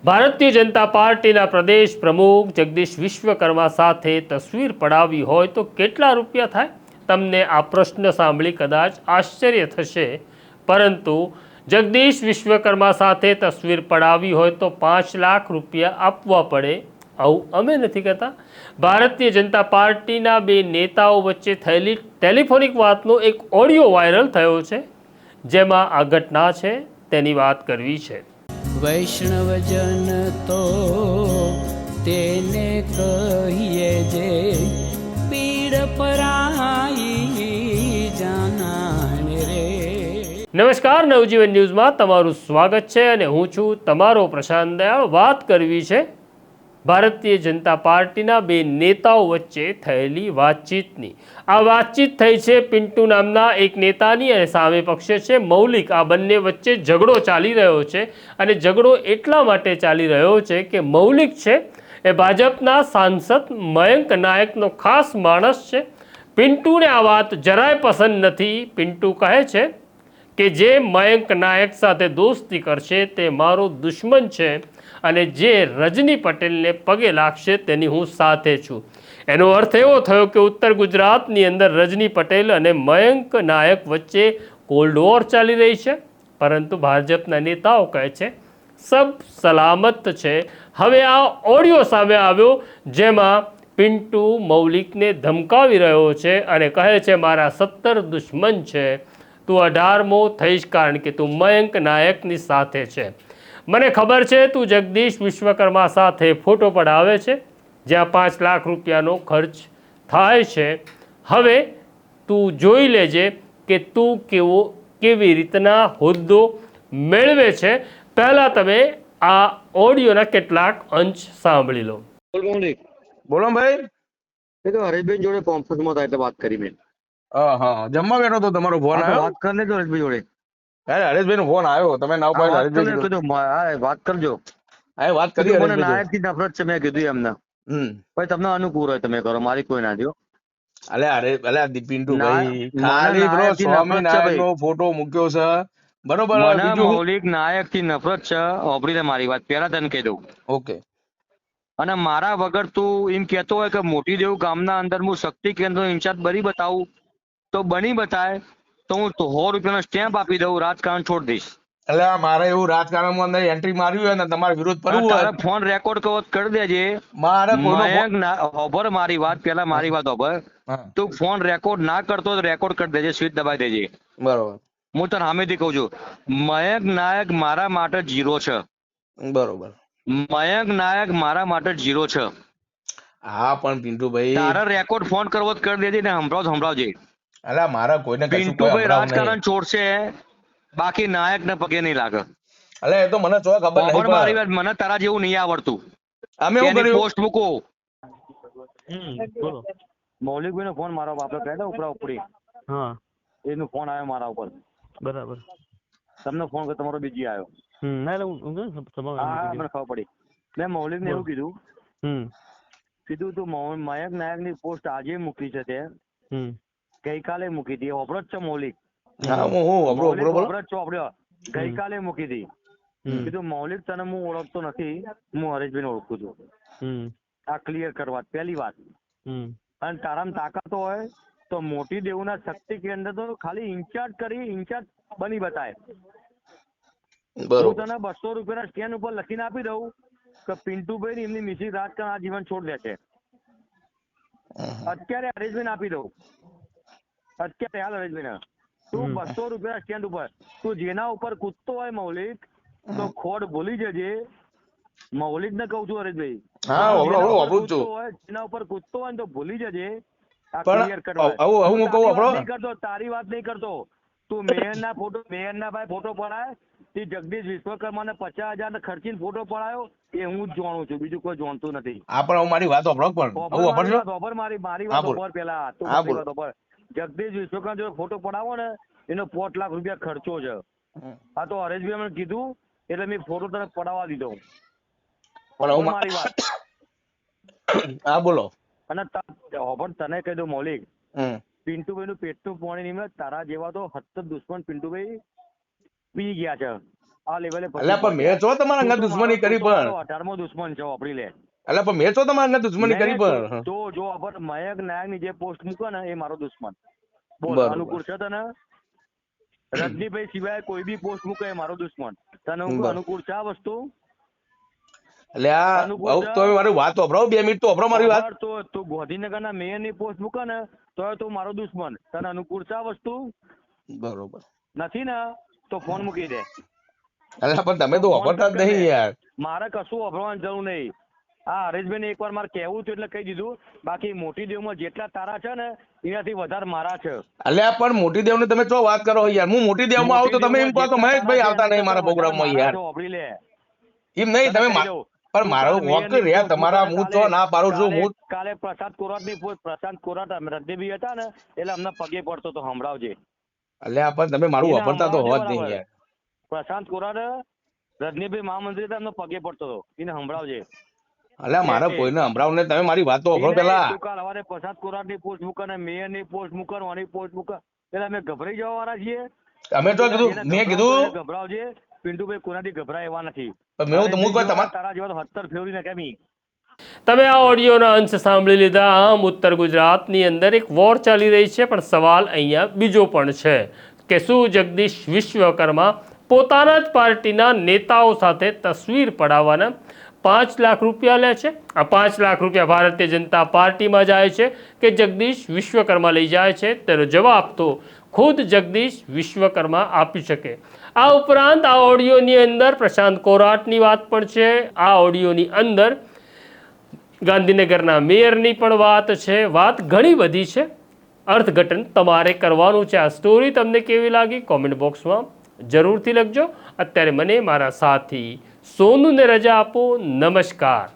ભારતીય જનતા પાર્ટીના પ્રદેશ પ્રમુખ જગદીશ વિશ્વકર્મા સાથે તસવીર પડાવી હોય તો કેટલા રૂપિયા થાય? તમને આ પ્રશ્ન સાંભળી કદાચ આશ્ચર્ય થશે, પરંતુ જગદીશ વિશ્વકર્મા સાથે તસવીર પડાવી હોય તો 5 લાખ રૂપિયા આપવા પડે. આવું અમે નથી કહેતા. ભારતીય જનતા પાર્ટીના બે નેતાઓ વચ્ચે થયેલી ટેલિફોનિક વાતનો એક ઓડિયો વાયરલ થયો છે, જેમાં આ ઘટના છે તેની વાત કરવી છે. વૈષ્ણવજન તો તેને કહીએ જે પીડ પરાઈ જાનાને રે. નમસ્કાર, નવજીવન ન્યૂઝમાં તમારું સ્વાગત છે અને હું છું તમારો પ્રશાંત દયાળ. વાત કરવી છે ભારતીય જનતા પાર્ટીના બે નેતાઓ વચ્ચે થયેલી વાતચીતની. આ વાતચીત થઈ છે પિન્ટુ નામના એક નેતાની અને સામે પક્ષે છે મૌલિક. આ બંને વચ્ચે ઝઘડો ચાલી રહ્યો છે અને ઝઘડો એટલા માટે ચાલી રહ્યો છે કે મૌલિક છે એ ભાજપના સાંસદ મયંક નાયકનો ખાસ માણસ છે. પિન્ટુને આ વાત જરાય પસંદ નથી. પિન્ટુ કહે છે કે જે મયંક નાયક સાથે દોસ્તી કરશે તે મારો દુશ્મન છે અને જે રજની પટેલને પગે લાગશે તેની હું સાથે છું. એનો અર્થ એવો થયો કે ઉત્તર ગુજરાતની અંદર રજની પટેલ અને મયંક નાયક વચ્ચે કોલ્ડ વોર ચાલી રહી છે, પરંતુ ભાજપના નેતાઓ કહે છે સબ સલામત છે. હવે આ ઓડિયો સામે આવ્યો જેમાં પિન્ટુ મૌલિકને ધમકાવી રહ્યો છે અને કહે છે મારા 17 દુશ્મન છે, તું 18મો થઈશ કારણ કે તું મયંક નાયકની સાથે છે. મને ખબર છે તું જગદીશ વિશ્વકર્મા સાથે ફોટો પડાવે છે જ્યાં 5 લાખ રૂપિયાનો ખર્ચ થાય છે. હવે તું જોઈ લેજે કે તું કેવી રીતના હોદ્દો મેળવે છે. પહેલાં તમે આ ઓડિયોના કેટલાક અંશ સાંભળી લો. બોલો ભાઈ. એ તો હરેશભાઈ જોડે કોન્ફરન્સમાં હતા એટલે વાત કરી મેં. હા, જમવા બેઠો તો તમારો ફોન આવ્યો. વાત કરી લેજો હરેશભાઈ જોડે. અરે હરેશભાઈ નો ફોન આવ્યો, તમે ના પાડ્યો. હરેશભાઈ કીધું વાત કરજો. હા, વાત કરી. મને નાયક થી નફરત છે મેં કીધું એમને. ભાઈ તમને અનુકૂળ હોય તમે કરો, મારી કોઈ ના દો. અલે પિન્ટુ ભાઈ ખાલી બ્રો સ્વામિનારાયણ નો ફોટો મૂક્યો છે, બરોબર. મને મૌલિક નાયક થી નફરત છે. ઓપડી લે મારી વાત, પહેલા તને કહી દઉં. ઓકે. અને મારા વગર તું એમ કેતો હોય કે મોટી દેવ ગામના અંદર હું શક્તિ કેન્દ્ર ઇન્ચાર્જ બની બતાવું તો બની બતાય તો હું 100 રૂપિયાનો સ્ટેમ્પ આપી દઉં, રાજકારણ છોડી દઈશ. એટલે મારે એવું રાજકારણમાં અંદર એન્ટ્રી મારવી હોય ને તમારે વિરોધ કરવું હોય, ફોન રેકોર્ડ કરી દેજે. મારે ઓભર મારી વાત, પેલા મારી વાત ઓભર. તું ફોન રેકોર્ડ ના કરતો તો રેકોર્ડ કરી દેજે, સ્વિચ દબાઈ દેજે. બરોબર. હું તને સામેથી કહું છું, મયંક નાયક મારા માટે 0 છે. બરોબર. મયંક નાયક મારા માટે 0 છે. હા, પણ પિન્ટુભાઈ તારા રેકોર્ડ ફોન કરવો જ કરી દેજે ને સંભળાવજે. અલા મારા કોઈને પિન્ટુભાઈ રાજકારણ છોડશે, બાકી નાયક ને પગે નહીં લાગે. અલે એ તો મને તો ખબર નહીં. મારી વાત, મને તારા જેવું નહીં આવડતું. અમે એવું કર્યું, પોસ્ટ મૂકો. મૌલિકભાઈ નો ફોન મારા બાપે કહે ઉપરા ઉપરી. હા, એનો ફોન આવ્યો મારા ઉપર. બરાબર. તમને ફોન કર્યો, તમારો બીજી આવ્યો. મને ખબર પડી. મેં મૌલિક ને એવું કીધું તું મયંક નાયક ની પોસ્ટ આજે મૂકી છે તે ગઈકાલે મૂકી હતી. ઓપરો જ છે મૌલિક. ગઈકાલે મૂકી હતી. કીધું મૌલિક તને હું ઓળખતો નથી, હું હરેશભાઈ ને ઓળખું છું. આ ક્લિયર કરવા પહેલી વાત. અને તારામાં તાકાત હોય તો મોટી દેવના શક્તિ કેન્દ્ર તો ખાલી ઇન્ચાર્જ બની બતાય. હું તને 200 રૂપિયાના સ્ટેન્ડ ઉપર લખીને આપી દઉં કે પિન્ટુભાઈ એમની મિસિસ રાજકારણ આ જીવન છોડ દે છે. અત્યારે હરેશભાઈ ને આપી દઉં. અત્યારે હાલ હરેશભાઈ ને તું 200 રૂપિયા સ્ટેન્ડ ઉપર તું જેના ઉપર કૂદતો હોય મૌલિક તો ખોડ ભૂલી જજે. મૌલિક ને કઉ છું હરેશભાઈ, જેના ઉપર કૂદતો હોય તો ભૂલી જજે. આ ક્લિયર કરવા તારી વાત નહીં કરતો. તું મેયરના ભાઈ ફોટો પડાય તે જગદીશ વિશ્વકર્માને 50,000 ખર્ચીને ફોટો પડાયો એ હું જ જાણું છું, બીજું કોઈ જાણતું નથી. મારી વાત પેલા જગદીશ વિશ્વકર્મા જો ફોટો પડાવો ને એનો 5 લાખ રૂપિયા ખર્ચો છે. આ તો હરેશભાઈ મને કીધું એટલે મેં ફોટો તને પડાવવા દીધો. મારી વાત. હા બોલો. અને તને કહી દઉં મૌલિક, પિન્ટુભાઈ નું પેટનું પાણી નહીં, તારા જેવા તો 70 દુશ્મન પિન્ટુભાઈ પી ગયા છે. આ લેવલે એટલે પણ મેં છો તમારા અંગત દુશ્મની કરી પણ 18મો દુશ્મન છે વાપરી લે એટલે પણ મેં છો તમારા અંગત દુશ્મની કરી પણ તો જો આપણે મયંક નાયક ની જે પોસ્ટ મૂકે ને એ મારો દુશ્મન બોલ બરોબર. અનુકૂળ છે તને રજનીભાઈ સિવાય કોઈ બી પોસ્ટ મૂકે એ મારો દુશ્મન તને બરોબર. અનુકૂળ છે આ વસ્તુ એટલે આ અનુકૂળ હવે તો મારી વાત વાપરો 2 મિનિટ તો વાપરો મારી વાત. ખબર તો તું ગાંધીનગરના મેયર ની પોસ્ટ મૂકે ને તો તું મારો દુશ્મન તને અનુકૂળ છે આ વસ્તુ બરોબર. નથી ને તો ફોન મૂકી દે એટલે પણ તમે તો વાપરતા જ નહીં યાર. મારે કશું વાપરવાની જરૂર નહીં આ હરેશભાઈ ને એકવાર મારે કહેવું હતું એટલે કહી દીધું બાકી મોટી દેવમાં જેટલા તારા છે ને એનાથી વધારે મારા છે એટલે પણ મોટી દેવ ની તમે શું વાત કરો યાર? હું મોટી દેવ માં આવું તો તમે એમ કહો કે મહેશભાઈ આવતા નહીં મારા પ્રોગ્રામ માં યાર. વાપરી લે એમ નહીં તમે પણ મારો વોક રહ્યા તમારા હું તો ના પાડું છું હું. કાલે પ્રશાંત કોરાટ ની પ્રશાંત કોરાટ રજનીભાઈ હતા ને એટલે અમને પગે પડતો તો સંભળાવજે એટલે પણ તમે મારું વાપરતા તો હોવા જ નહીં યાર. પ્રશાંત કોરાટ રજનીભાઈ મહામંત્રી હતા એમનો પગે પડતો હતો એને સંભળાવજે એટલે મારે કોઈને સંભળાવું નહીં. તમે મારી વાત તો વાપરો પેલા. તું કાલ સવારે પ્રશાંત કોરાટ ની પોસ્ટ મૂકે ને મેયર ની પોસ્ટ મૂકે આની પોસ્ટ મૂકે એટલે અમે ગભરાઈ જવાના છીએ. અમે તો કીધું મેં કીધું ગભરાવજે પિન્ટુભાઈ કોનાથી ગભરાય એવા નથી હું કોઈ તમારા તારા જેવા તો 70 ફેવરીને કેમી તમે આ ઓડિયોના અંશ સાંભળી લીધા. આમ ઉત્તર ગુજરાતની અંદર એક વોર ચાલી રહી છે, પણ સવાલ અહીંયા બીજો પણ છે કે શું જગદીશ વિશ્વકર્મા પોતાના જ પાર્ટીના નેતાઓ સાથે તસવીર પડાવવાના 5 લાખ રૂપિયા લે છે? આ 5 લાખ રૂપિયા ભારતીય જનતા પાર્ટીમાં જાય છે કે જગદીશ વિશ્વકર્મા લઈ જાય છે? તેનો જવાબ તો ખુદ જગદીશ વિશ્વકર્મા આપી શકે. આ ઉપરાંત આ ઓડિયોની અંદર પ્રશાંત કોરાટની વાત પણ છે. આ ઓડિયોની અંદર ગાંધીનગરના મેયરની પણ વાત છે. વાત ઘણી બધી છે. અર્થઘટન તમારે કરવાનું છે. આ સ્ટોરી તમને કેવી લાગી કોમેન્ટ બોક્સમાં જરૂરથી લખજો. અત્યારે મને મારા સાથી સોનુને રજા આપો. નમસ્કાર.